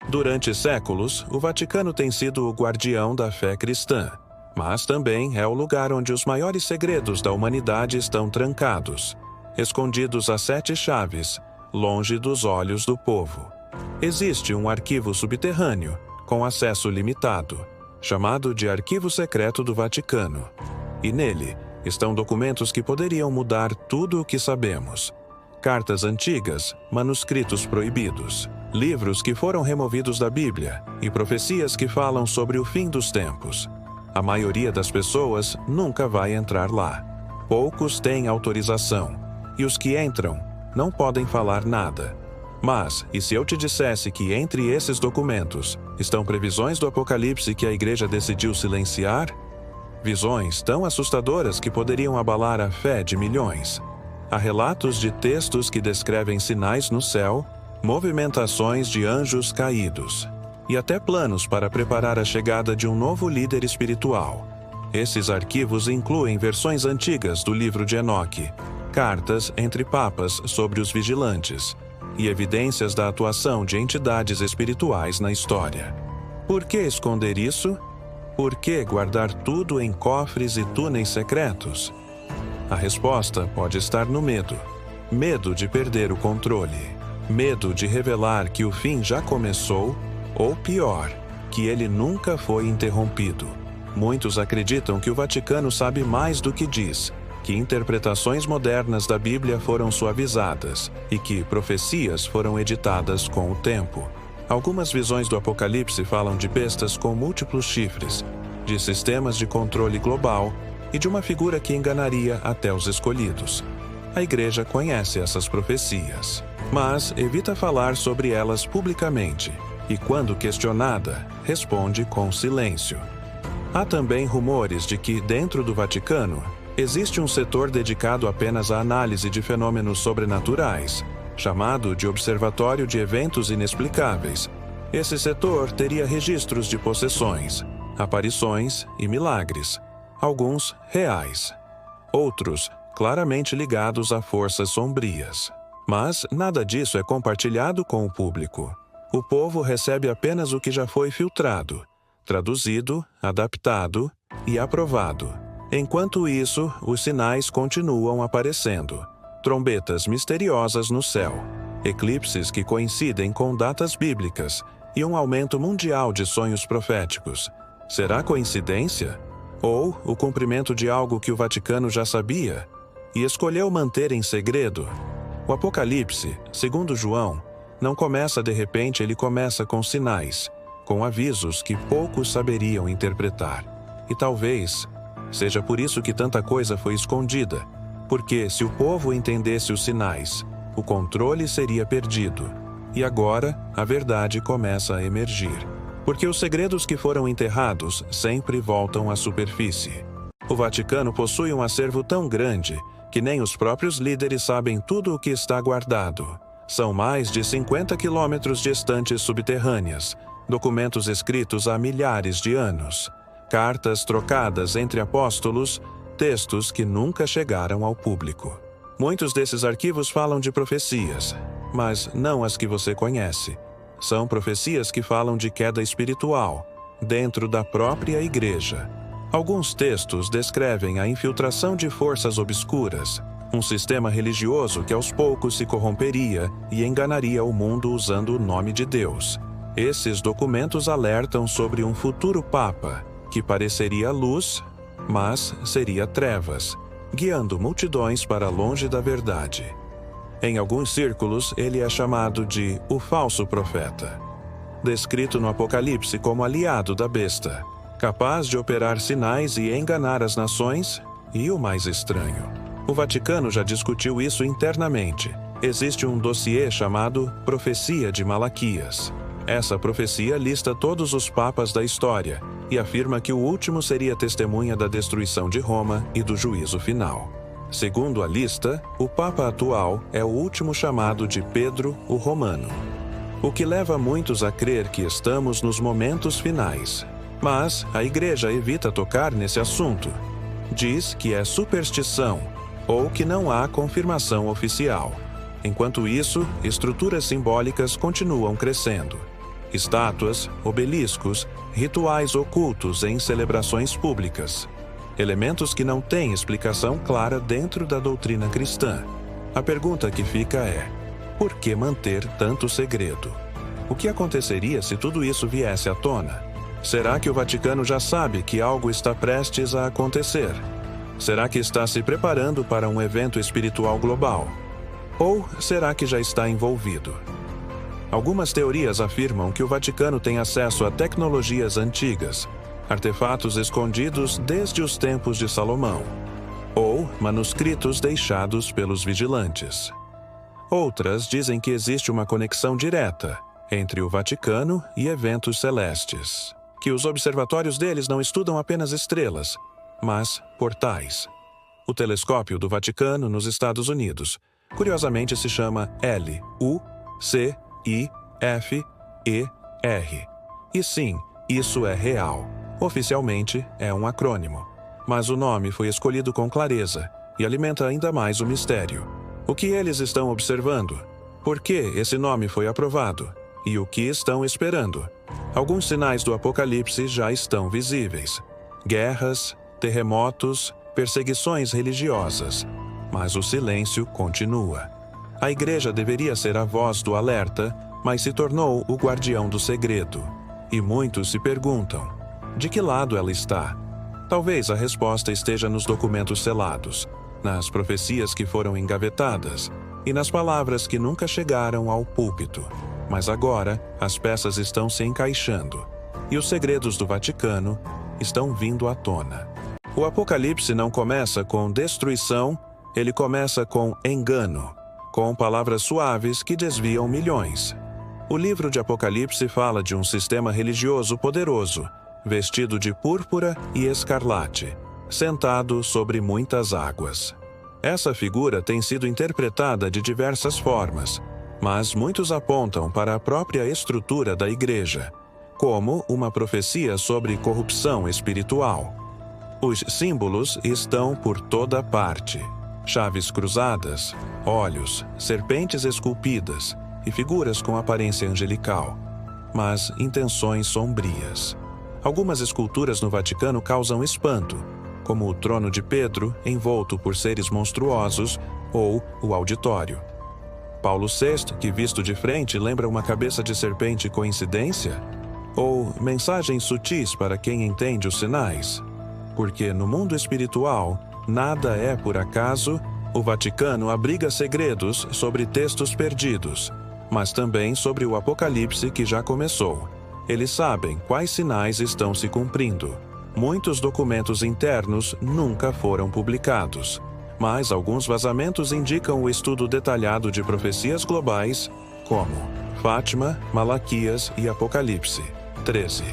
Durante séculos, o Vaticano tem sido o guardião da fé cristã, mas também é o lugar onde os maiores segredos da humanidade estão trancados, escondidos a 7 chaves, longe dos olhos do povo. Existe um arquivo subterrâneo, com acesso limitado, chamado de Arquivo Secreto do Vaticano. E nele estão documentos que poderiam mudar tudo o que sabemos. Cartas antigas, manuscritos proibidos, livros que foram removidos da Bíblia e profecias que falam sobre o fim dos tempos. A maioria das pessoas nunca vai entrar lá. Poucos têm autorização, e os que entram não podem falar nada. Mas, e se eu te dissesse que entre esses documentos estão previsões do Apocalipse que a Igreja decidiu silenciar? Visões tão assustadoras que poderiam abalar a fé de milhões. Há relatos de textos que descrevem sinais no céu, movimentações de anjos caídos, e até planos para preparar a chegada de um novo líder espiritual. Esses arquivos incluem versões antigas do livro de Enoque, cartas entre papas sobre os vigilantes, e evidências da atuação de entidades espirituais na história. Por que esconder isso? Por que guardar tudo em cofres e túneis secretos? A resposta pode estar no medo. Medo de perder o controle. Medo de revelar que o fim já começou, ou pior, que ele nunca foi interrompido. Muitos acreditam que o Vaticano sabe mais do que diz, que interpretações modernas da Bíblia foram suavizadas e que profecias foram editadas com o tempo. Algumas visões do Apocalipse falam de bestas com múltiplos chifres, de sistemas de controle global e de uma figura que enganaria até os escolhidos. A Igreja conhece essas profecias, mas evita falar sobre elas publicamente e, quando questionada, responde com silêncio. Há também rumores de que, dentro do Vaticano, existe um setor dedicado apenas à análise de fenômenos sobrenaturais, chamado de Observatório de Eventos Inexplicáveis. Esse setor teria registros de possessões, aparições e milagres, alguns reais, outros claramente ligados a forças sombrias. Mas nada disso é compartilhado com o público. O povo recebe apenas o que já foi filtrado, traduzido, adaptado e aprovado. Enquanto isso, os sinais continuam aparecendo. Trombetas misteriosas no céu, eclipses que coincidem com datas bíblicas e um aumento mundial de sonhos proféticos. Será coincidência? Ou o cumprimento de algo que o Vaticano já sabia e escolheu manter em segredo? O Apocalipse, segundo João, não começa de repente, ele começa com sinais, com avisos que poucos saberiam interpretar. E talvez seja por isso que tanta coisa foi escondida, porque se o povo entendesse os sinais, o controle seria perdido. E agora, a verdade começa a emergir. Porque os segredos que foram enterrados sempre voltam à superfície. O Vaticano possui um acervo tão grande que nem os próprios líderes sabem tudo o que está guardado. São mais de 50 quilômetros de estantes subterrâneas, documentos escritos há milhares de anos, cartas trocadas entre apóstolos, textos que nunca chegaram ao público. Muitos desses arquivos falam de profecias, mas não as que você conhece. São profecias que falam de queda espiritual, dentro da própria Igreja. Alguns textos descrevem a infiltração de forças obscuras, um sistema religioso que aos poucos se corromperia e enganaria o mundo usando o nome de Deus. Esses documentos alertam sobre um futuro Papa, que pareceria luz, mas seria trevas, guiando multidões para longe da verdade. Em alguns círculos, ele é chamado de o falso profeta, descrito no Apocalipse como aliado da besta, capaz de operar sinais e enganar as nações, e o mais estranho. O Vaticano já discutiu isso internamente. Existe um dossiê chamado Profecia de Malaquias. Essa profecia lista todos os papas da história e afirma que o último seria testemunha da destruição de Roma e do juízo final. Segundo a lista, o Papa atual é o último chamado de Pedro o Romano, o que leva muitos a crer que estamos nos momentos finais. Mas a Igreja evita tocar nesse assunto. Diz que é superstição ou que não há confirmação oficial. Enquanto isso, estruturas simbólicas continuam crescendo. estátuas, obeliscos, rituais ocultos em celebrações públicas. Elementos que não têm explicação clara dentro da doutrina cristã. A pergunta que fica é: por que manter tanto segredo? O que aconteceria se tudo isso viesse à tona? Será que o Vaticano já sabe que algo está prestes a acontecer? Será que está se preparando para um evento espiritual global? Ou será que já está envolvido? Algumas teorias afirmam que o Vaticano tem acesso a tecnologias antigas, artefatos escondidos desde os tempos de Salomão, ou manuscritos deixados pelos vigilantes. Outras dizem que existe uma conexão direta entre o Vaticano e eventos celestes, que os observatórios deles não estudam apenas estrelas, mas portais. O telescópio do Vaticano nos Estados Unidos, curiosamente, se chama LUCIFER. E sim, isso é real. Oficialmente, é um acrônimo. Mas o nome foi escolhido com clareza e alimenta ainda mais o mistério. O que eles estão observando? Por que esse nome foi aprovado? E o que estão esperando? Alguns sinais do Apocalipse já estão visíveis. Guerras, terremotos, perseguições religiosas. Mas o silêncio continua. A igreja deveria ser a voz do alerta, mas se tornou o guardião do segredo. E muitos se perguntam: de que lado ela está? Talvez a resposta esteja nos documentos selados, nas profecias que foram engavetadas e nas palavras que nunca chegaram ao púlpito. Mas agora, as peças estão se encaixando, e os segredos do Vaticano estão vindo à tona. O Apocalipse não começa com destruição, ele começa com engano, com palavras suaves que desviam milhões. O livro de Apocalipse fala de um sistema religioso poderoso, vestido de púrpura e escarlate, sentado sobre muitas águas. Essa figura tem sido interpretada de diversas formas, mas muitos apontam para a própria estrutura da igreja, como uma profecia sobre corrupção espiritual. Os símbolos estão por toda parte: chaves cruzadas, olhos, serpentes esculpidas e figuras com aparência angelical, mas intenções sombrias. Algumas esculturas no Vaticano causam espanto, como o trono de Pedro, envolto por seres monstruosos, ou o auditório. Paulo VI, que visto de frente lembra uma cabeça de serpente, coincidência? Ou mensagens sutis para quem entende os sinais? Porque no mundo espiritual, nada é por acaso. O Vaticano abriga segredos sobre textos perdidos, mas também sobre o Apocalipse que já começou. Eles sabem quais sinais estão se cumprindo. Muitos documentos internos nunca foram publicados, mas alguns vazamentos indicam o estudo detalhado de profecias globais, como Fátima, Malaquias e Apocalipse 13.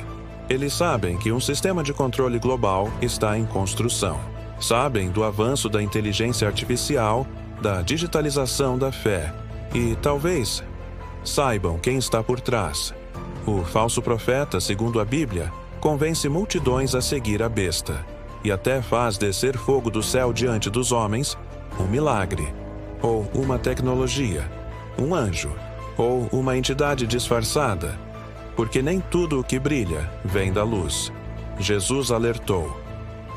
Eles sabem que um sistema de controle global está em construção. Sabem do avanço da inteligência artificial, da digitalização da fé e, talvez, saibam quem está por trás. O falso profeta, segundo a Bíblia, convence multidões a seguir a besta e até faz descer fogo do céu diante dos homens, um milagre, ou uma tecnologia, um anjo, ou uma entidade disfarçada, porque nem tudo o que brilha vem da luz. Jesus alertou: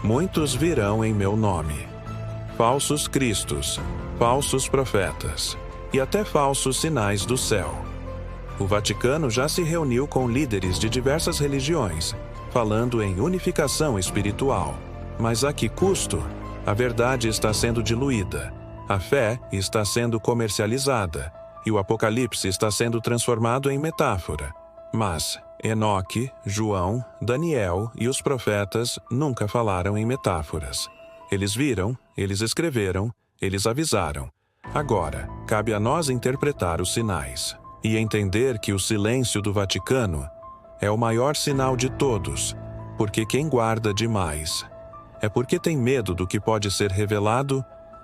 muitos virão em meu nome, falsos cristos, falsos profetas e até falsos sinais do céu. O Vaticano já se reuniu com líderes de diversas religiões, falando em unificação espiritual. Mas a que custo? A verdade está sendo diluída, a fé está sendo comercializada e o Apocalipse está sendo transformado em metáfora. Mas Enoque, João, Daniel e os profetas nunca falaram em metáforas. Eles viram, eles escreveram, eles avisaram. Agora, cabe a nós interpretar os sinais e entender que o silêncio do Vaticano é o maior sinal de todos, porque quem guarda demais é porque tem medo do que pode ser revelado,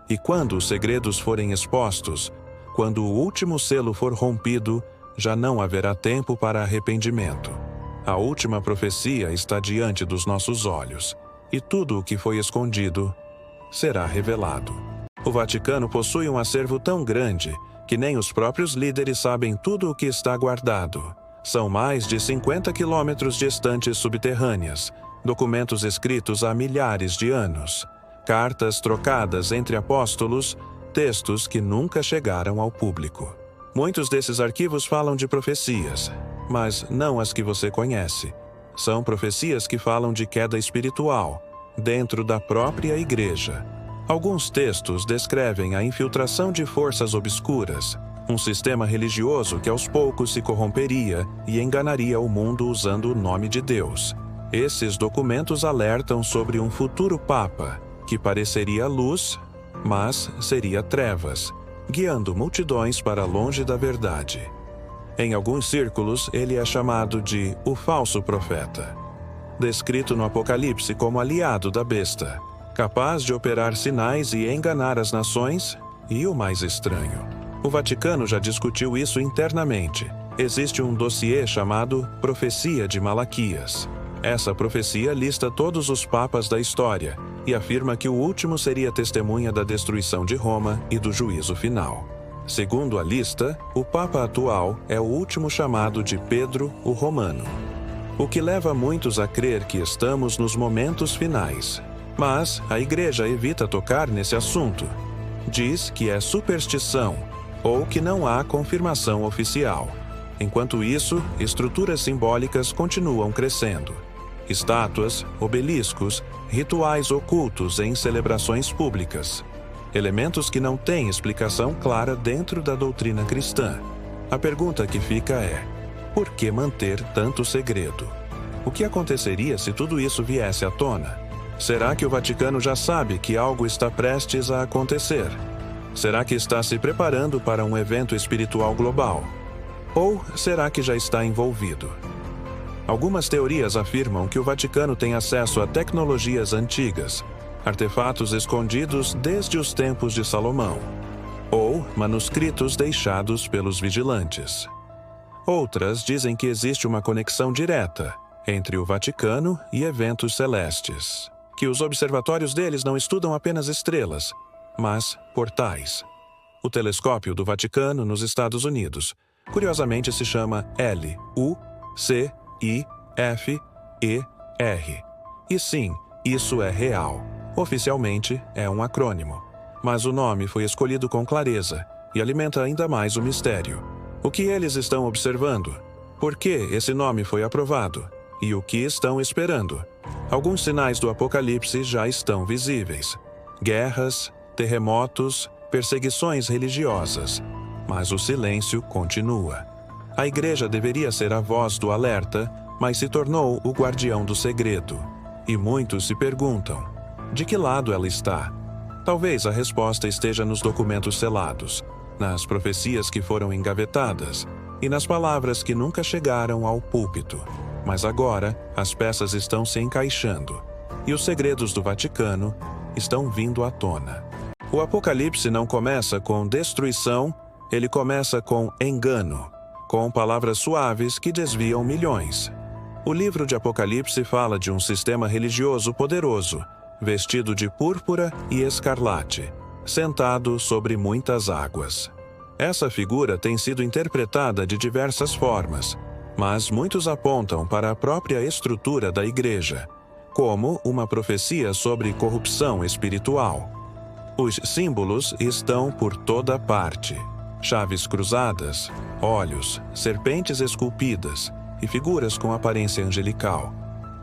e quando os segredos forem expostos, quando o último selo for rompido, já não haverá tempo para arrependimento. A última profecia está diante dos nossos olhos, e tudo o que foi escondido será revelado. O Vaticano possui um acervo tão grande que nem os próprios líderes sabem tudo o que está guardado. São mais de 50 quilômetros de estantes subterrâneas, documentos escritos há milhares de anos, cartas trocadas entre apóstolos, textos que nunca chegaram ao público. Muitos desses arquivos falam de profecias, mas não as que você conhece. São profecias que falam de queda espiritual, dentro da própria igreja. Alguns textos descrevem a infiltração de forças obscuras, um sistema religioso que aos poucos se corromperia e enganaria o mundo usando o nome de Deus. Esses documentos alertam sobre um futuro Papa, que pareceria luz, mas seria trevas, guiando multidões para longe da verdade. Em alguns círculos, ele é chamado de o falso profeta, descrito no Apocalipse como aliado da besta, capaz de operar sinais e enganar as nações, e o mais estranho. O Vaticano já discutiu isso internamente. Existe um dossiê chamado Profecia de Malaquias. Essa profecia lista todos os papas da história e afirma que o último seria testemunha da destruição de Roma e do juízo final. Segundo a lista, o papa atual é o último chamado de Pedro o Romano, o que leva muitos a crer que estamos nos momentos finais. Mas a Igreja evita tocar nesse assunto. Diz que é superstição ou que não há confirmação oficial. Enquanto isso, estruturas simbólicas continuam crescendo. Estátuas, obeliscos, rituais ocultos em celebrações públicas. Elementos que não têm explicação clara dentro da doutrina cristã. A pergunta que fica é: por que manter tanto segredo? O que aconteceria se tudo isso viesse à tona? Será que o Vaticano já sabe que algo está prestes a acontecer? Será que está se preparando para um evento espiritual global? Ou será que já está envolvido? Algumas teorias afirmam que o Vaticano tem acesso a tecnologias antigas, artefatos escondidos desde os tempos de Salomão, ou manuscritos deixados pelos vigilantes. Outras dizem que existe uma conexão direta entre o Vaticano e eventos celestes, que os observatórios deles não estudam apenas estrelas, mas portais. O telescópio do Vaticano nos Estados Unidos, curiosamente, se chama LUCIFER. E sim, isso é real. Oficialmente, é um acrônimo. Mas o nome foi escolhido com clareza e alimenta ainda mais o mistério. O que eles estão observando? Por que esse nome foi aprovado? E o que estão esperando? Alguns sinais do Apocalipse já estão visíveis. Guerras, terremotos, perseguições religiosas. Mas o silêncio continua. A Igreja deveria ser a voz do alerta, mas se tornou o guardião do segredo. E muitos se perguntam: de que lado ela está? Talvez a resposta esteja nos documentos selados, nas profecias que foram engavetadas e nas palavras que nunca chegaram ao púlpito. Mas agora, as peças estão se encaixando, e os segredos do Vaticano estão vindo à tona. O Apocalipse não começa com destruição, ele começa com engano, com palavras suaves que desviam milhões. O livro de Apocalipse fala de um sistema religioso poderoso, vestido de púrpura e escarlate, sentado sobre muitas águas. Essa figura tem sido interpretada de diversas formas, mas muitos apontam para a própria estrutura da Igreja, como uma profecia sobre corrupção espiritual. Os símbolos estão por toda parte: chaves cruzadas, olhos, serpentes esculpidas e figuras com aparência angelical,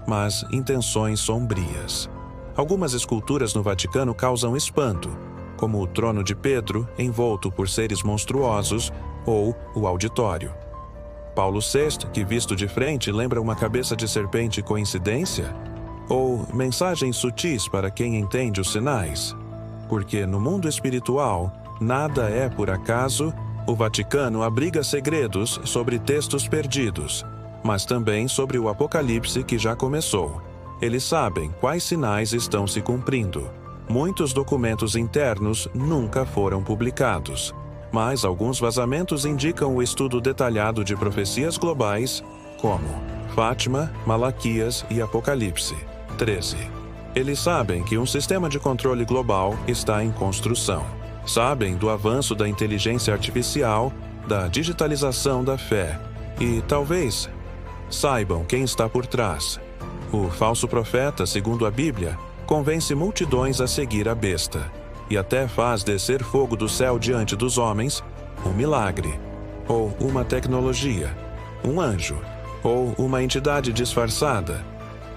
mas intenções sombrias. Algumas esculturas no Vaticano causam espanto, como o trono de Pedro, envolto por seres monstruosos, ou o auditório. Paulo VI, que visto de frente lembra uma cabeça de serpente, coincidência? Ou mensagens sutis para quem entende os sinais? Porque no mundo espiritual, nada é por acaso. O Vaticano abriga segredos sobre textos perdidos, mas também sobre o Apocalipse que já começou. Eles sabem quais sinais estão se cumprindo. Muitos documentos internos nunca foram publicados, mas alguns vazamentos indicam o estudo detalhado de profecias globais, como Fátima, Malaquias e Apocalipse 13. Eles sabem que um sistema de controle global está em construção. Sabem do avanço da inteligência artificial, da digitalização da fé E talvez saibam quem está por trás. O falso profeta, segundo a Bíblia, convence multidões a seguir a besta e até faz descer fogo do céu diante dos homens, um milagre, ou uma tecnologia, um anjo, ou uma entidade disfarçada,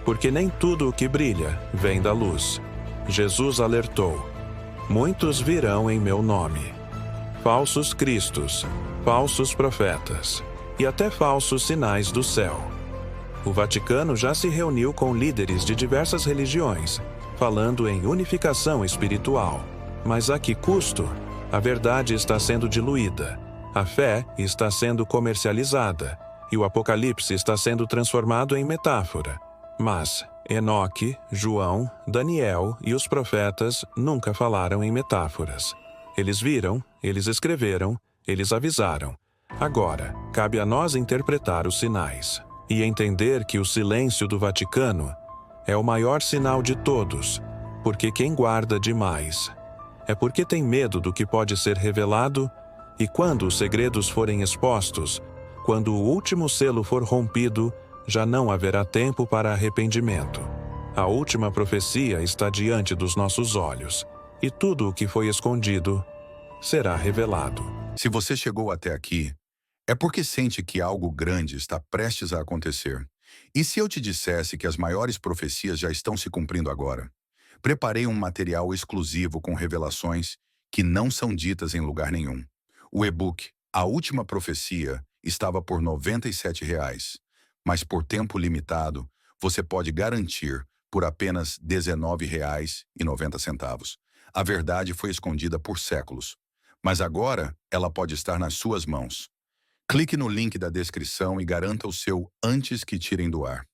porque nem tudo o que brilha vem da luz. Jesus alertou: muitos virão em meu nome. Falsos cristos, falsos profetas e até falsos sinais do céu. O Vaticano já se reuniu com líderes de diversas religiões, falando em unificação espiritual. Mas a que custo? A verdade está sendo diluída, a fé está sendo comercializada e o Apocalipse está sendo transformado em metáfora. Mas Enoque, João, Daniel e os profetas nunca falaram em metáforas. Eles viram, eles escreveram, eles avisaram. Agora, cabe a nós interpretar os sinais e entender que o silêncio do Vaticano é o maior sinal de todos, porque quem guarda demais é porque tem medo do que pode ser revelado, e quando os segredos forem expostos, quando o último selo for rompido, já não haverá tempo para arrependimento. A última profecia está diante dos nossos olhos, e tudo o que foi escondido será revelado. Se você chegou até aqui, é porque sente que algo grande está prestes a acontecer. E se eu te dissesse que as maiores profecias já estão se cumprindo agora? Preparei um material exclusivo com revelações que não são ditas em lugar nenhum. O e-book A Última Profecia estava por R$ 97, mas por tempo limitado você pode garantir por apenas R$ 19,90. A verdade foi escondida por séculos, mas agora ela pode estar nas suas mãos. Clique no link da descrição e garanta o seu antes que tirem do ar.